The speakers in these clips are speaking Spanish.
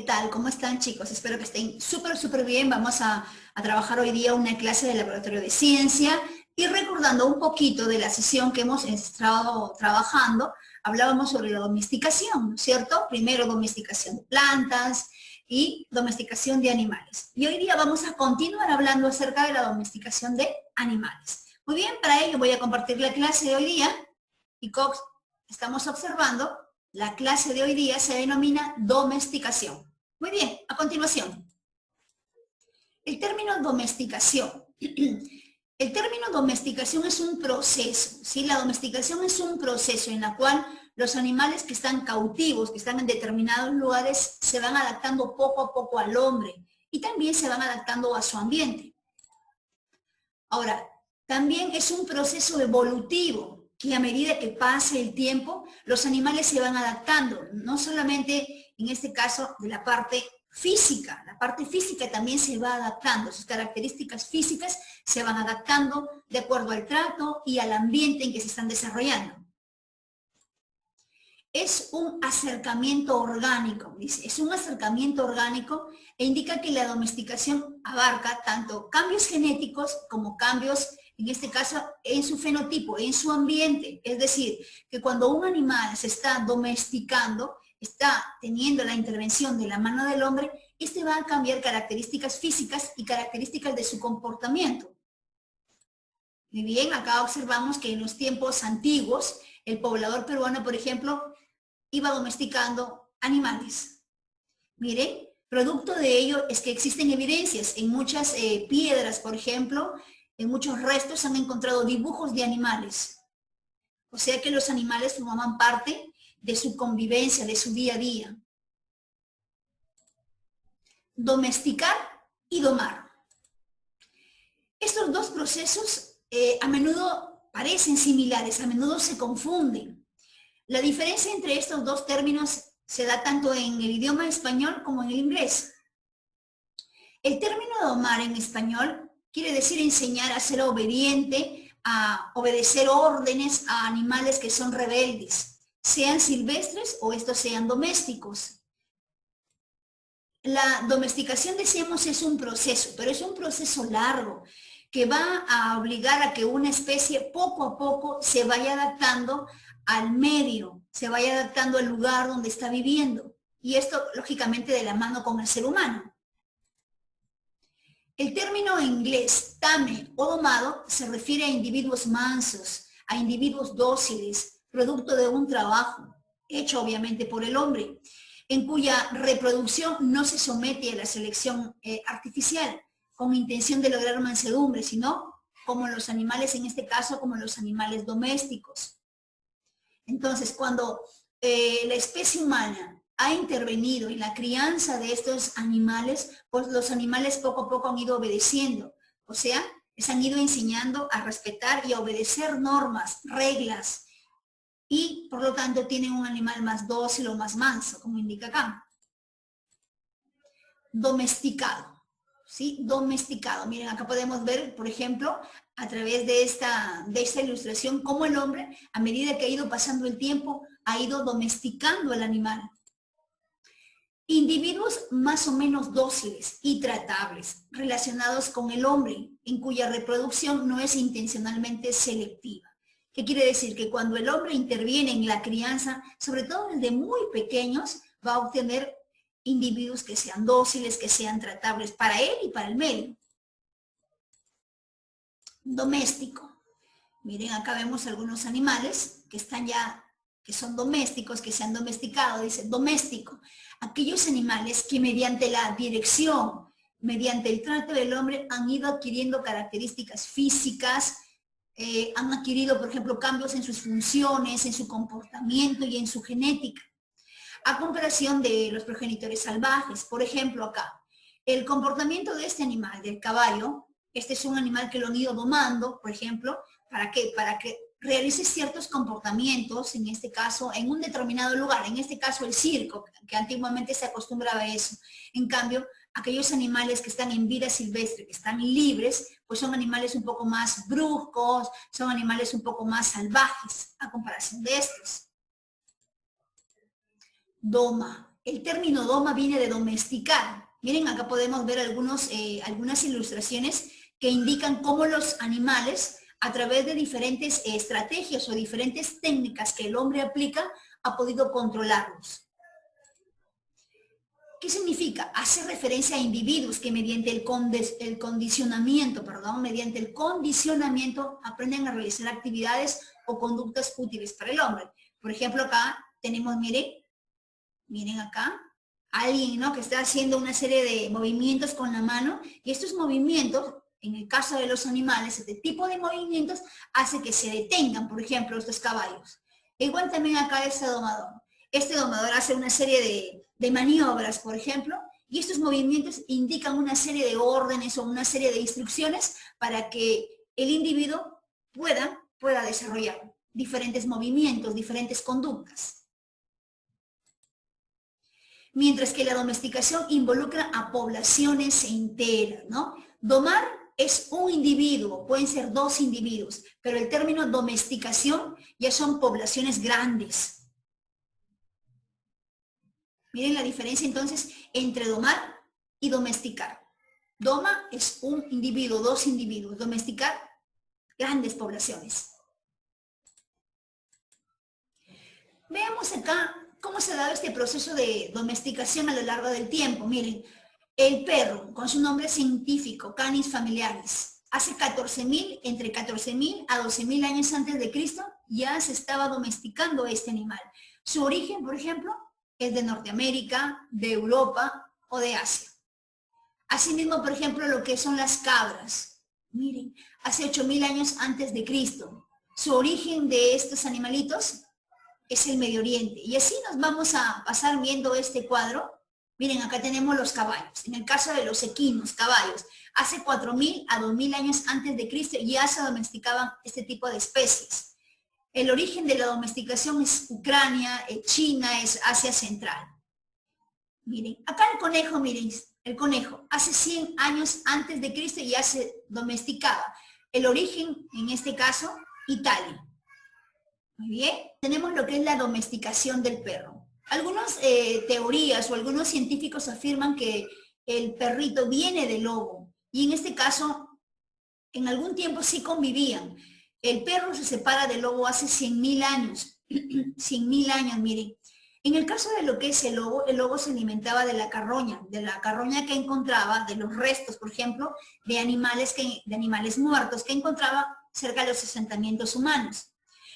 tal? ¿Cómo están, chicos? Espero que estén súper bien. Vamos a trabajar hoy día una clase de laboratorio de ciencia y recordando un poquito de la sesión que hemos estado trabajando, hablábamos sobre la domesticación, ¿no es cierto? Primero domesticación de plantas y domesticación de animales. Y hoy día vamos a continuar hablando acerca de la domesticación de animales. Muy bien, para ello voy a compartir la clase de hoy día y Cox, estamos observando. La clase de hoy día se denomina domesticación. Muy bien, a continuación. El término domesticación. El término domesticación es un proceso, ¿sí? La domesticación es un proceso en el cual los animales que están cautivos, que están en determinados lugares, se van adaptando poco a poco al hombre y también se van adaptando a su ambiente. Ahora, también es un proceso evolutivo, que a medida que pasa el tiempo, los animales se van adaptando, no solamente en este caso de la parte física también se va adaptando, sus características físicas se van adaptando de acuerdo al trato y al ambiente en que se están desarrollando. Es un acercamiento orgánico, dice, es un acercamiento orgánico e indica que la domesticación abarca tanto cambios genéticos como cambios, en este caso, en su fenotipo, en su ambiente. Es decir, que cuando un animal se está domesticando, está teniendo la intervención de la mano del hombre, este va a cambiar características físicas y características de su comportamiento. Muy bien, acá observamos que en los tiempos antiguos, el poblador peruano, por ejemplo, iba domesticando animales. Miren, producto de ello es que existen evidencias en muchas piedras, por ejemplo, en muchos restos han encontrado dibujos de animales. O sea que los animales formaban parte de su convivencia, de su día a día. Domesticar y domar. Estos dos procesos a menudo parecen similares, a menudo se confunden. La diferencia entre estos dos términos se da tanto en el idioma español como en el inglés. El término domar en español quiere decir enseñar a ser obediente, a obedecer órdenes a animales que son rebeldes, sean silvestres o estos sean domésticos. La domesticación, decíamos, es un proceso, pero es un proceso largo que va a obligar a que una especie poco a poco se vaya adaptando al medio, se vaya adaptando al lugar donde está viviendo. Y esto, lógicamente, de la mano con el ser humano. El término en inglés, tame o domado, se refiere a individuos mansos, a individuos dóciles, producto de un trabajo, hecho obviamente por el hombre, en cuya reproducción no se somete a la selección artificial, con intención de lograr mansedumbre, sino como los animales, en este caso, como los animales domésticos. Entonces, cuando la especie humana ha intervenido en la crianza de estos animales, pues los animales poco a poco han ido obedeciendo, o sea, les han ido enseñando a respetar y a obedecer normas, reglas, y por lo tanto tienen un animal más dócil o más manso, como indica acá. Domesticado, ¿sí? Domesticado. Miren, acá podemos ver, por ejemplo, a través de esta ilustración, cómo el hombre, a medida que ha ido pasando el tiempo, ha ido domesticando al animal. Individuos más o menos dóciles y tratables, relacionados con el hombre, en cuya reproducción no es intencionalmente selectiva. ¿Qué quiere decir? Que cuando el hombre interviene en la crianza, sobre todo desde muy pequeños, va a obtener individuos que sean dóciles, que sean tratables para él y para el medio. Doméstico. Miren, acá vemos algunos animales que están ya, que son domésticos, que se han domesticado, dice doméstico. Aquellos animales que mediante la dirección, mediante el trato del hombre, han ido adquiriendo características físicas, han adquirido, por ejemplo, cambios en sus funciones, en su comportamiento y en su genética, a comparación de los progenitores salvajes. Por ejemplo, acá, el comportamiento de este animal, del caballo, este es un animal que lo han ido domando, por ejemplo, ¿para qué? Para que realice ciertos comportamientos, en este caso, en un determinado lugar, en este caso el circo, que antiguamente se acostumbraba a eso. En cambio, aquellos animales que están en vida silvestre, que están libres, pues son animales un poco más bruscos, son animales un poco más salvajes, a comparación de estos. Doma. El término doma viene de domesticar. Miren, acá podemos ver algunas ilustraciones que indican cómo los animales, a través de diferentes estrategias o diferentes técnicas que el hombre aplica, ha podido controlarlos. ¿Qué significa? Hace referencia a individuos que mediante el condicionamiento aprenden a realizar actividades o conductas útiles para el hombre. Por ejemplo, acá tenemos, miren acá, alguien, ¿no?, que está haciendo una serie de movimientos con la mano, y estos movimientos, en el caso de los animales, este tipo de movimientos hace que se detengan, por ejemplo, estos caballos. Igual también acá este domador. Este domador hace una serie de maniobras, por ejemplo, y estos movimientos indican una serie de órdenes o una serie de instrucciones para que el individuo pueda desarrollar diferentes movimientos, diferentes conductas. Mientras que la domesticación involucra a poblaciones enteras, ¿no? Domar es un individuo, pueden ser dos individuos, pero el término domesticación ya son poblaciones grandes. Miren la diferencia entonces entre domar y domesticar. Doma es un individuo, dos individuos. Domesticar, grandes poblaciones. Veamos acá cómo se ha dado este proceso de domesticación a lo largo del tiempo. Miren, el perro, con su nombre científico, Canis familiaris, hace entre 14.000 a 12.000 años antes de Cristo, ya se estaba domesticando este animal. Su origen, por ejemplo, es de Norteamérica, de Europa o de Asia. Asimismo, por ejemplo, lo que son las cabras. Miren, hace 8.000 años antes de Cristo. Su origen de estos animalitos es el Medio Oriente. Y así nos vamos a pasar viendo este cuadro. Miren, acá tenemos los caballos. En el caso de los equinos, caballos, hace 4.000 a 2.000 años antes de Cristo ya se domesticaban este tipo de especies. El origen de la domesticación es Ucrania, China, es Asia Central. Miren, acá el conejo, miren, el conejo, hace 100 años antes de Cristo ya se domesticaba. El origen, en este caso, Italia. Muy bien, tenemos lo que es la domesticación del perro. Algunas teorías o algunos científicos afirman que el perrito viene del lobo, y en este caso, en algún tiempo sí convivían. El perro se separa del lobo hace 100.000 años. 100.000 años, miren. En el caso de lo que es el lobo se alimentaba de la carroña que encontraba, de los restos, por ejemplo, de animales muertos que encontraba cerca de los asentamientos humanos.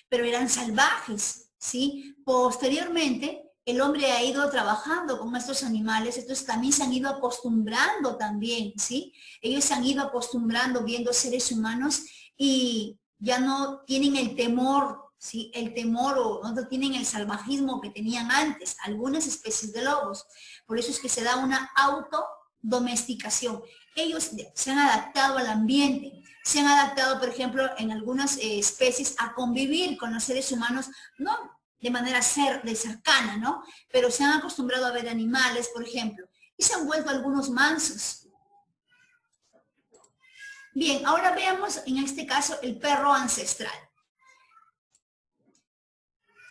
Pero eran salvajes, ¿sí? Posteriormente, el hombre ha ido trabajando con estos animales, estos también se han ido acostumbrando también, ¿sí? Ellos se han ido acostumbrando viendo seres humanos y ya no tienen el temor, ¿sí? El temor o no tienen el salvajismo que tenían antes, algunas especies de lobos. Por eso es que se da una autodomesticación. Ellos se han adaptado al ambiente, se han adaptado, por ejemplo, en algunas especies a convivir con los seres humanos, no de manera cercana, ¿no? Pero se han acostumbrado a ver animales, por ejemplo, y se han vuelto algunos mansos. Bien, ahora veamos en este caso el perro ancestral.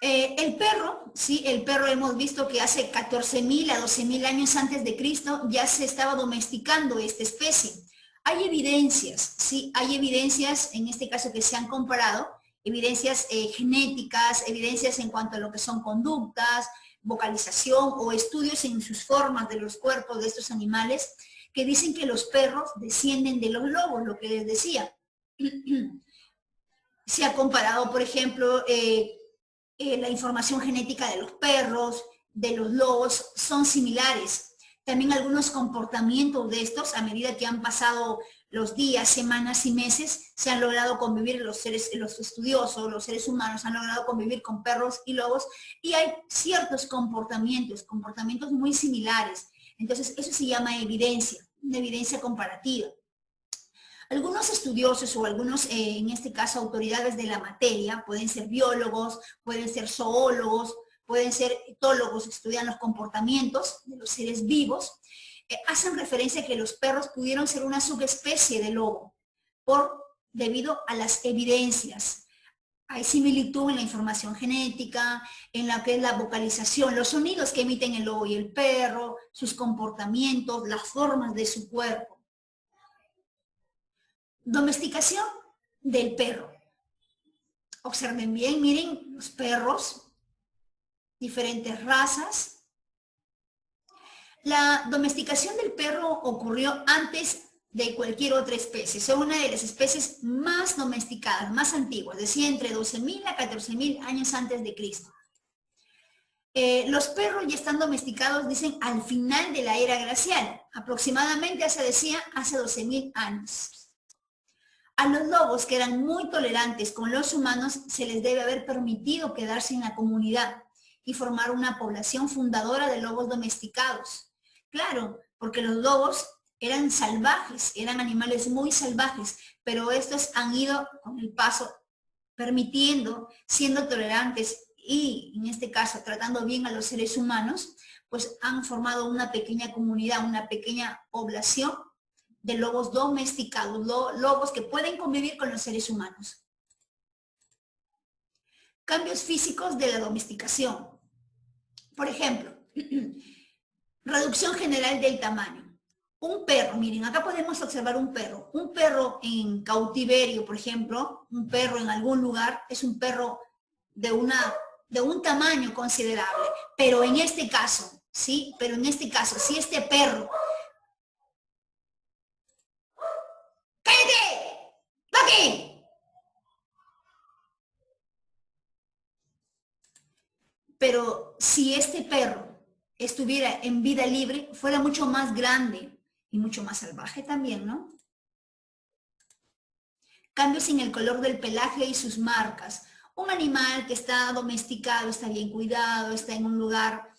El perro, ¿sí? El perro hemos visto que hace 14.000 a 12.000 años antes de Cristo ya se estaba domesticando esta especie. Hay evidencias, ¿sí? Hay evidencias en este caso que se han comparado, evidencias genéticas, evidencias en cuanto a lo que son conductas, vocalización o estudios en sus formas de los cuerpos de estos animales, que dicen que los perros descienden de los lobos, lo que les decía. Se ha comparado, por ejemplo, la información genética de los perros, de los lobos, son similares. También algunos comportamientos de estos, a medida que han pasado los días, semanas y meses, se han logrado convivir los estudiosos, los seres humanos han logrado convivir con perros y lobos, y hay ciertos comportamientos muy similares. Entonces, eso se llama evidencia, una evidencia comparativa. Algunos estudiosos o algunos, en este caso, autoridades de la materia, pueden ser biólogos, pueden ser zoólogos, pueden ser etólogos, estudian los comportamientos de los seres vivos, hacen referencia a que los perros pudieron ser una subespecie de lobo debido a las evidencias. Hay similitud en la información genética, en la que es la vocalización, los sonidos que emiten el lobo y el perro, sus comportamientos, las formas de su cuerpo. Domesticación del perro. Observen bien, miren los perros, diferentes razas. La domesticación del perro ocurrió antes de cualquier otra especie. Son una de las especies más domesticadas, más antiguas, decía entre 12.000 a 14.000 años antes de Cristo. Los perros ya están domesticados, dicen, al final de la era glacial, aproximadamente, se decía, hace 12.000 años. A los lobos, que eran muy tolerantes con los humanos, se les debe haber permitido quedarse en la comunidad y formar una población fundadora de lobos domesticados. Claro, porque los lobos eran salvajes, eran animales muy salvajes, pero estos han ido con el paso permitiendo, siendo tolerantes y, en este caso, tratando bien a los seres humanos, pues han formado una pequeña comunidad, una pequeña población de lobos domesticados, lobos que pueden convivir con los seres humanos. Cambios físicos de la domesticación. Por ejemplo, reducción general del tamaño. Un perro, miren, acá podemos observar un perro en cautiverio, por ejemplo, un perro en algún lugar, es un perro de un tamaño considerable, pero en este caso, ¿sí? Pero en este caso, si este perro... ¡Cállate! ¡Aquí! Pero si este perro estuviera en vida libre, fuera mucho más grande y mucho más salvaje también, ¿no? Cambios en el color del pelaje y sus marcas. Un animal que está domesticado, está bien cuidado, está en un lugar,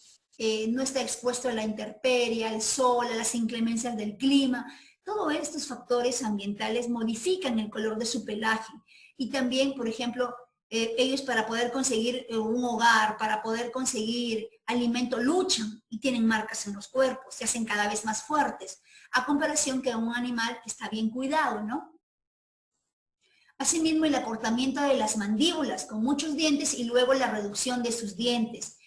no está expuesto a la intemperie, al sol, a las inclemencias del clima. Todos estos factores ambientales modifican el color de su pelaje. Y también, por ejemplo, ellos para poder conseguir un hogar, para poder conseguir alimento, luchan y tienen marcas en los cuerpos, se hacen cada vez más fuertes, a comparación que un animal que está bien cuidado, ¿no? Asimismo, el acortamiento de las mandíbulas con muchos dientes y luego la reducción de sus dientes.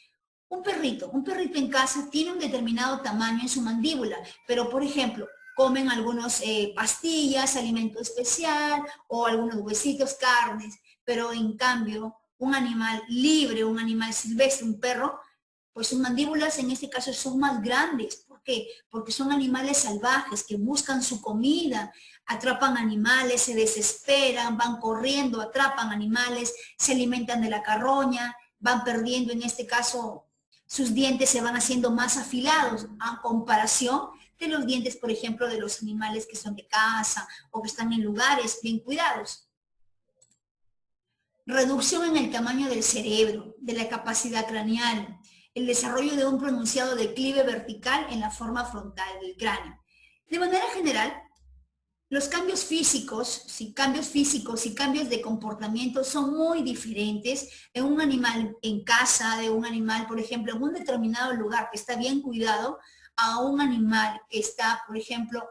Un perrito en casa tiene un determinado tamaño en su mandíbula, pero por ejemplo, comen algunas pastillas, alimento especial o algunos huesitos, carnes, pero en cambio, un animal libre, un animal silvestre, un perro, pues sus mandíbulas en este caso son más grandes. ¿Por qué? Porque son animales salvajes que buscan su comida, atrapan animales, se desesperan, van corriendo, atrapan animales, se alimentan de la carroña, van perdiendo en este caso, sus dientes se van haciendo más afilados a comparación de los dientes, por ejemplo, de los animales que son de casa o que están en lugares bien cuidados. Reducción en el tamaño del cerebro, de la capacidad craneal, el desarrollo de un pronunciado declive vertical en la forma frontal del cráneo. De manera general, los cambios físicos y cambios de comportamiento son muy diferentes en un animal en casa, de un animal, por ejemplo, en un determinado lugar que está bien cuidado, a un animal que está, por ejemplo,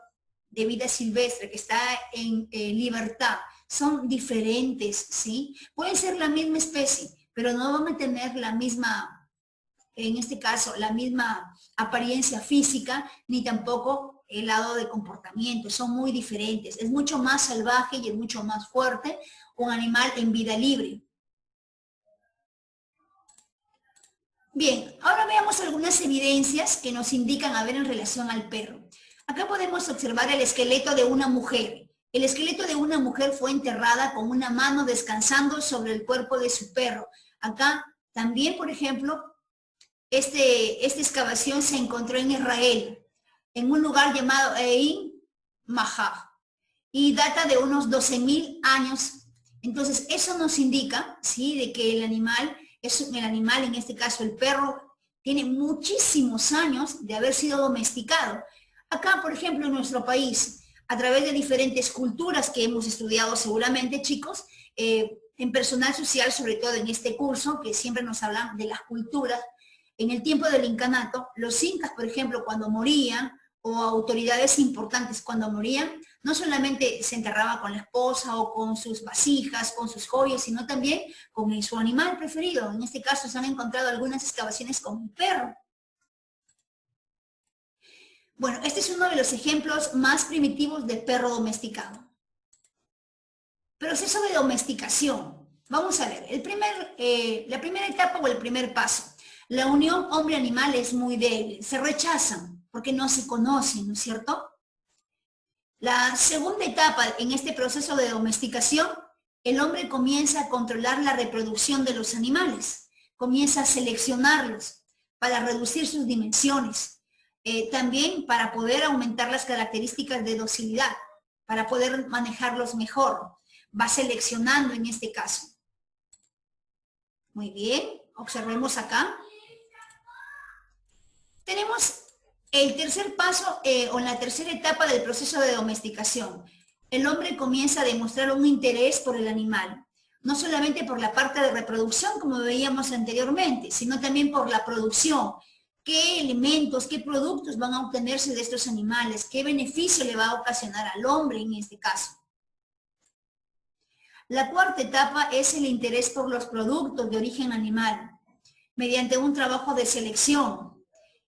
de vida silvestre, que está en libertad. Son diferentes, ¿sí? Pueden ser la misma especie, pero no van a tener la misma, en este caso, la misma apariencia física, ni tampoco el lado de comportamiento. Son muy diferentes. Es mucho más salvaje y es mucho más fuerte un animal en vida libre. Bien, ahora veamos algunas evidencias que nos indican a ver en relación al perro. Acá podemos observar el esqueleto de una mujer. El esqueleto de una mujer fue enterrada con una mano descansando sobre el cuerpo de su perro. Acá también, por ejemplo, esta excavación se encontró en Israel, en un lugar llamado Ein Mahaj, y data de unos 12.000 años. Entonces, eso nos indica, ¿sí?, de que el animal, en este caso el perro, tiene muchísimos años de haber sido domesticado. Acá, por ejemplo, en nuestro país, a través de diferentes culturas que hemos estudiado seguramente, chicos, en personal social, sobre todo en este curso, que siempre nos hablan de las culturas, en el tiempo del incanato, los incas, por ejemplo, cuando morían, o autoridades importantes cuando morían, No solamente se enterraba con la esposa o con sus vasijas, con sus joyas, sino también con su animal preferido. En este caso se han encontrado algunas excavaciones con un perro. Bueno, este es uno de los ejemplos más primitivos de perro domesticado. Proceso de domesticación. Vamos a ver, la primera etapa o el primer paso. La unión hombre-animal es muy débil, se rechazan porque no se conocen, ¿no es cierto? La segunda etapa en este proceso de domesticación, el hombre comienza a controlar la reproducción de los animales, comienza a seleccionarlos para reducir sus dimensiones, también para poder aumentar las características de docilidad, para poder manejarlos mejor. Va seleccionando en este caso. Muy bien, observemos acá. Tenemos el tercer paso o la tercera etapa del proceso de domesticación. El hombre comienza a demostrar un interés por el animal, no solamente por la parte de reproducción, como veíamos anteriormente, sino también por la producción. ¿Qué elementos, qué productos van a obtenerse de estos animales? ¿Qué beneficio le va a ocasionar al hombre en este caso? La cuarta etapa es el interés por los productos de origen animal. Mediante un trabajo de selección,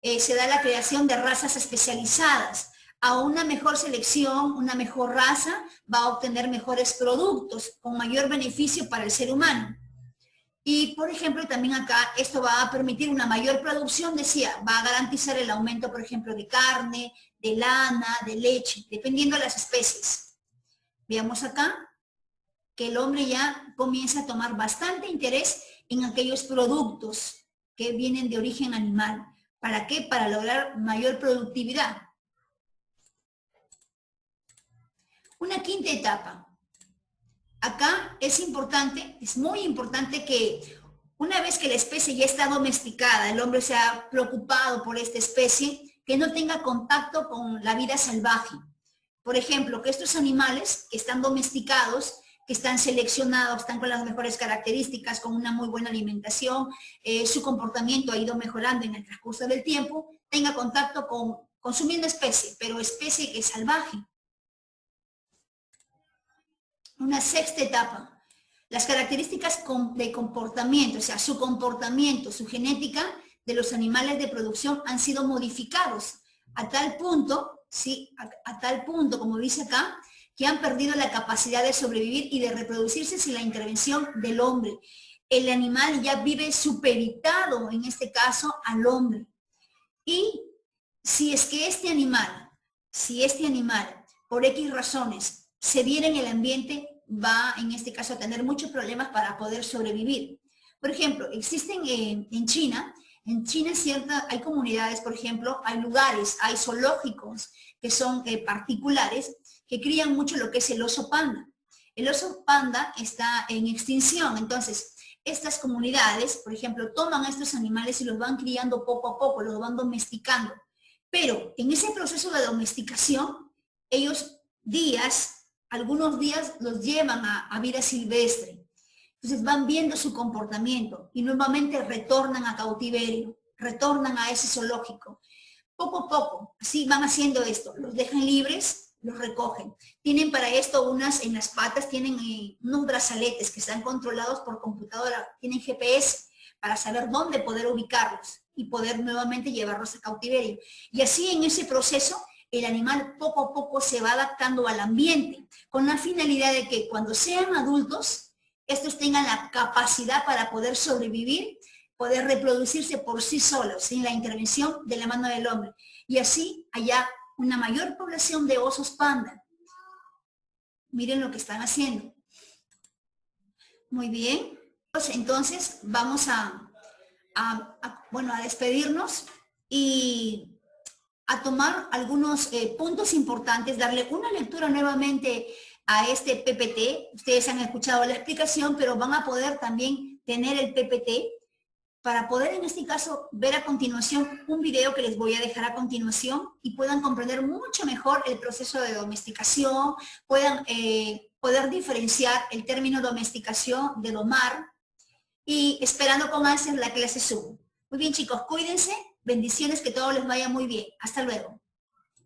se da la creación de razas especializadas. A una mejor selección, una mejor raza, va a obtener mejores productos con mayor beneficio para el ser humano. Y, por ejemplo, también acá esto va a permitir una mayor producción, decía, va a garantizar el aumento, por ejemplo, de carne, de lana, de leche, dependiendo de las especies. Veamos acá que el hombre ya comienza a tomar bastante interés en aquellos productos que vienen de origen animal. ¿Para qué? Para lograr mayor productividad. Una quinta etapa. Acá es importante, es muy importante que una vez que la especie ya está domesticada, el hombre se ha preocupado por esta especie, que no tenga contacto con la vida salvaje. Por ejemplo, que estos animales que están domesticados, que están seleccionados, están con las mejores características, con una muy buena alimentación, su comportamiento ha ido mejorando en el transcurso del tiempo, tenga contacto con su misma especie, pero especie que es salvaje. Una sexta etapa, las características de comportamiento, o sea, su comportamiento, su genética de los animales de producción han sido modificados a tal punto, ¿sí? A tal punto, como dice acá, que han perdido la capacidad de sobrevivir y de reproducirse sin la intervención del hombre. El animal ya vive supeditado, en este caso, al hombre. Y si es que este animal, por X razones, se viera en el ambiente, va, en este caso, a tener muchos problemas para poder sobrevivir. Por ejemplo, existen en China hay comunidades, por ejemplo, hay lugares, hay zoológicos que son particulares, que crían mucho lo que es el oso panda. El oso panda está en extinción, entonces estas comunidades, por ejemplo, toman a estos animales y los van criando poco a poco, los van domesticando. Pero en ese proceso de domesticación, ellos algunos días los llevan a vida silvestre. Entonces van viendo su comportamiento y nuevamente retornan a cautiverio, retornan a ese zoológico. Poco a poco, así van haciendo esto, los dejan libres, los recogen. Tienen para esto en las patas tienen unos brazaletes que están controlados por computadora, tienen GPS para saber dónde poder ubicarlos y poder nuevamente llevarlos a cautiverio. Y así en ese proceso, el animal poco a poco se va adaptando al ambiente, con la finalidad de que cuando sean adultos, estos tengan la capacidad para poder sobrevivir, poder reproducirse por sí solos, sin la intervención de la mano del hombre. Y así haya una mayor población de osos panda. Miren lo que están haciendo. Muy bien. Entonces vamos a despedirnos y a tomar algunos puntos importantes, darle una lectura nuevamente a este PPT. Ustedes han escuchado la explicación, pero van a poder también tener el PPT para poder en este caso ver a continuación un video que les voy a dejar a continuación y puedan comprender mucho mejor el proceso de domesticación, puedan poder diferenciar el término domesticación de domar y esperando con ansias la clase Zoom. Muy bien chicos, cuídense, bendiciones, que todo les vaya muy bien. Hasta luego.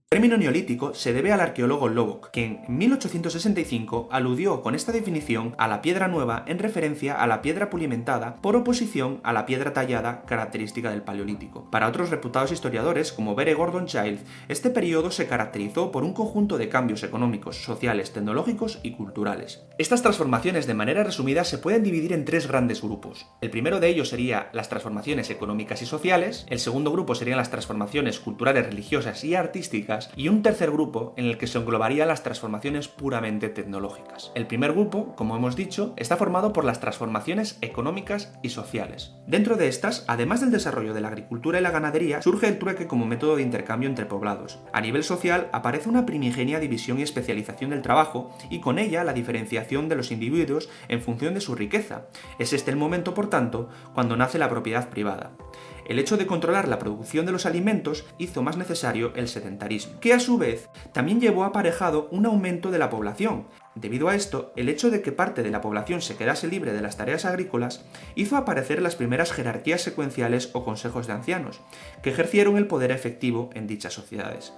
El término neolítico se debe al arqueólogo Lubbock, que en 1865 aludió con esta definición a la piedra nueva en referencia a la piedra pulimentada por oposición a la piedra tallada característica del Paleolítico. Para otros reputados historiadores, como B. Gordon Childe, este periodo se caracterizó por un conjunto de cambios económicos, sociales, tecnológicos y culturales. Estas transformaciones, de manera resumida, se pueden dividir en tres grandes grupos. El primero de ellos sería las transformaciones económicas y sociales, el segundo grupo serían las transformaciones culturales, religiosas y artísticas, y un tercer grupo en el que se englobarían las transformaciones puramente tecnológicas. El primer grupo, como hemos dicho, está formado por las transformaciones económicas y sociales. Dentro de estas, además del desarrollo de la agricultura y la ganadería, surge el trueque como método de intercambio entre poblados. A nivel social, aparece una primigenia división y especialización del trabajo y con ella la diferenciación de los individuos en función de su riqueza. Es este el momento, por tanto, cuando nace la propiedad privada. El hecho de controlar la producción de los alimentos hizo más necesario el sedentarismo, que a su vez también llevó aparejado un aumento de la población. Debido a esto, el hecho de que parte de la población se quedase libre de las tareas agrícolas hizo aparecer las primeras jerarquías secuenciales o consejos de ancianos, que ejercieron el poder efectivo en dichas sociedades.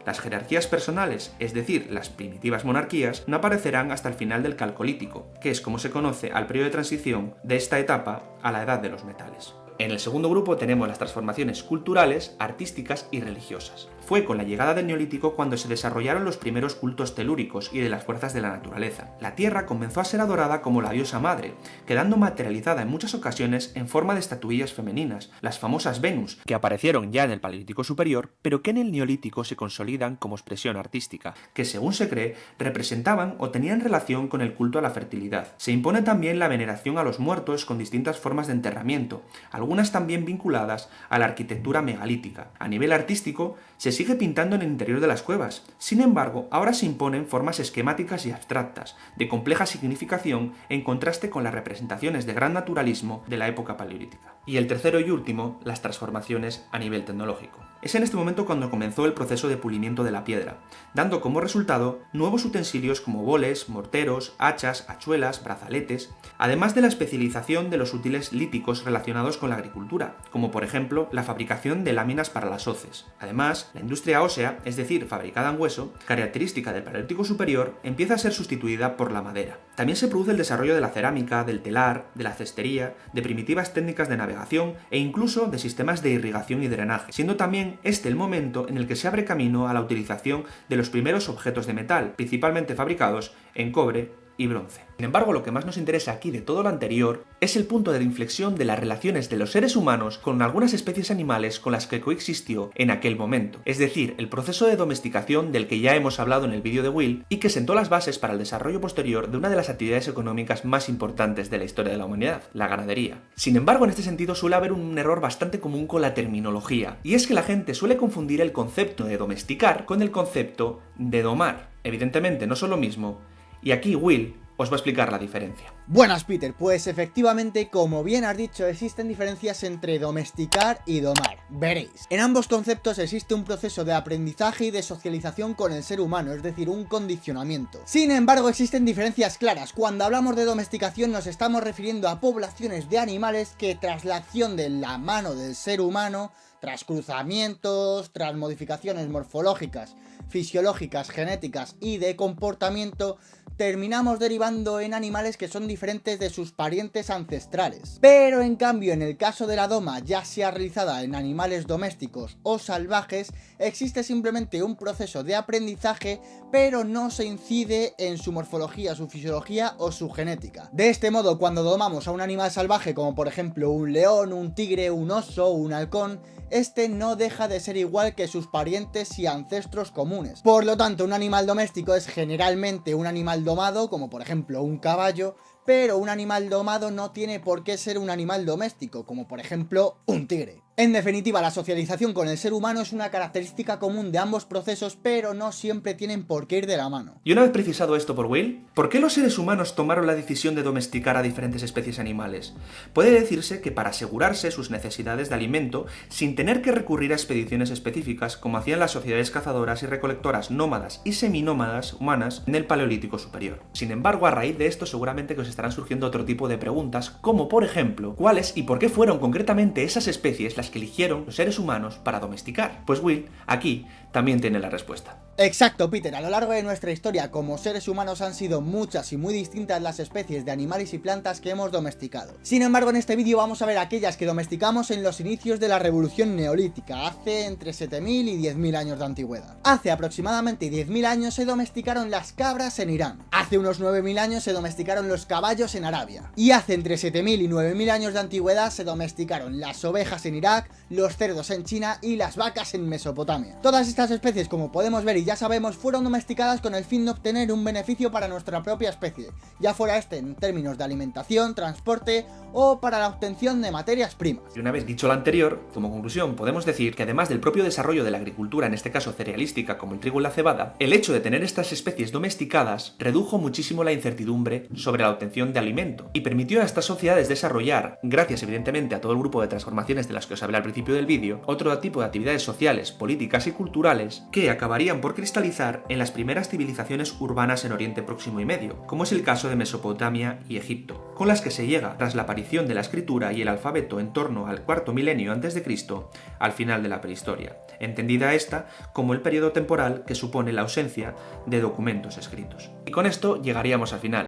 Las jerarquías personales, es decir, las primitivas monarquías, no aparecerán hasta el final del Calcolítico, que es como se conoce al periodo de transición de esta etapa a la edad de los metales. En el segundo grupo tenemos las transformaciones culturales, artísticas y religiosas. Fue con la llegada del Neolítico cuando se desarrollaron los primeros cultos telúricos y de las fuerzas de la naturaleza. La tierra comenzó a ser adorada como la diosa madre, quedando materializada en muchas ocasiones en forma de estatuillas femeninas, las famosas Venus, que aparecieron ya en el Paleolítico superior, pero que en el Neolítico se consolidan como expresión artística, que según se cree, representaban o tenían relación con el culto a la fertilidad. Se impone también la veneración a los muertos con distintas formas de enterramiento, algunas también vinculadas a la arquitectura megalítica. A nivel artístico, se sigue pintando en el interior de las cuevas. Sin embargo, ahora se imponen formas esquemáticas y abstractas, de compleja significación en contraste con las representaciones de gran naturalismo de la época paleolítica. Y el tercero y último, las transformaciones a nivel tecnológico. Es en este momento cuando comenzó el proceso de pulimiento de la piedra, dando como resultado nuevos utensilios como boles, morteros, hachas, hachuelas, brazaletes, además de la especialización de los útiles líticos relacionados con la agricultura, como por ejemplo la fabricación de láminas para las hoces. Además, la industria ósea, es decir, fabricada en hueso, característica del Paleolítico superior, empieza a ser sustituida por la madera. También se produce el desarrollo de la cerámica, del telar, de la cestería, de primitivas técnicas de navegación e incluso de sistemas de irrigación y drenaje, siendo también este el momento en el que se abre camino a la utilización de los primeros objetos de metal, principalmente fabricados en cobre y bronce. Sin embargo, lo que más nos interesa aquí de todo lo anterior es el punto de inflexión de las relaciones de los seres humanos con algunas especies animales con las que coexistió en aquel momento, es decir, el proceso de domesticación del que ya hemos hablado en el vídeo de Will y que sentó las bases para el desarrollo posterior de una de las actividades económicas más importantes de la historia de la humanidad, la ganadería. Sin embargo, en este sentido suele haber un error bastante común con la terminología, y es que la gente suele confundir el concepto de domesticar con el concepto de domar. Evidentemente no son lo mismo, y aquí Will os va a explicar la diferencia. Buenas, Peter, pues efectivamente, como bien has dicho, existen diferencias entre domesticar y domar. Veréis, en ambos conceptos existe un proceso de aprendizaje y de socialización con el ser humano, es decir, un condicionamiento. Sin embargo, existen diferencias claras. Cuando hablamos de domesticación nos estamos refiriendo a poblaciones de animales que tras la acción de la mano del ser humano, tras cruzamientos, tras modificaciones morfológicas, fisiológicas, genéticas y de comportamiento, terminamos derivando en animales que son diferentes de sus parientes ancestrales. Pero en cambio, en el caso de la doma, ya sea realizada en animales domésticos o salvajes, existe simplemente un proceso de aprendizaje, pero no se incide en su morfología, su fisiología o su genética. De este modo, cuando domamos a un animal salvaje, como por ejemplo un león, un tigre, un oso, un halcón, este no deja de ser igual que sus parientes y ancestros comunes. Por lo tanto, un animal doméstico es generalmente un animal domado, como por ejemplo un caballo, pero un animal domado no tiene por qué ser un animal doméstico, como por ejemplo un tigre. En definitiva, la socialización con el ser humano es una característica común de ambos procesos, pero no siempre tienen por qué ir de la mano. Y una vez precisado esto por Will, ¿por qué los seres humanos tomaron la decisión de domesticar a diferentes especies animales? Puede decirse que para asegurarse sus necesidades de alimento, sin tener que recurrir a expediciones específicas, como hacían las sociedades cazadoras y recolectoras nómadas y seminómadas humanas en el Paleolítico superior. Sin embargo, a raíz de esto seguramente que os estarán surgiendo otro tipo de preguntas, como por ejemplo, ¿cuáles y por qué fueron concretamente esas especies las las que eligieron los seres humanos para domesticar? Pues Will, aquí, también tiene la respuesta. Exacto, Peter. A lo largo de nuestra historia, como seres humanos, han sido muchas y muy distintas las especies de animales y plantas que hemos domesticado. Sin embargo, en este vídeo vamos a ver aquellas que domesticamos en los inicios de la Revolución Neolítica, hace entre 7000 y 10.000 años de antigüedad. Hace aproximadamente 10.000 años se domesticaron las cabras en Irán. Hace unos 9.000 años se domesticaron los caballos en Arabia. Y hace entre 7000 y 9000 años de antigüedad se domesticaron las ovejas en Irak, los cerdos en China y las vacas en Mesopotamia. Todas estas especies, como podemos ver y ya sabemos, fueron domesticadas con el fin de obtener un beneficio para nuestra propia especie, ya fuera este en términos de alimentación, transporte o para la obtención de materias primas. Y una vez dicho lo anterior, como conclusión podemos decir que además del propio desarrollo de la agricultura, en este caso cerealística como el trigo y la cebada, el hecho de tener estas especies domesticadas redujo muchísimo la incertidumbre sobre la obtención de alimento y permitió a estas sociedades desarrollar, gracias evidentemente a todo el grupo de transformaciones de las que os hablé al principio del vídeo, otro tipo de actividades sociales, políticas y culturales que acabarían por cristalizar en las primeras civilizaciones urbanas en Oriente Próximo y Medio, como es el caso de Mesopotamia y Egipto, con las que se llega tras la aparición de la escritura y el alfabeto en torno al cuarto milenio a.C., al final de la prehistoria, entendida esta como el periodo temporal que supone la ausencia de documentos escritos. Y con esto llegaríamos al final.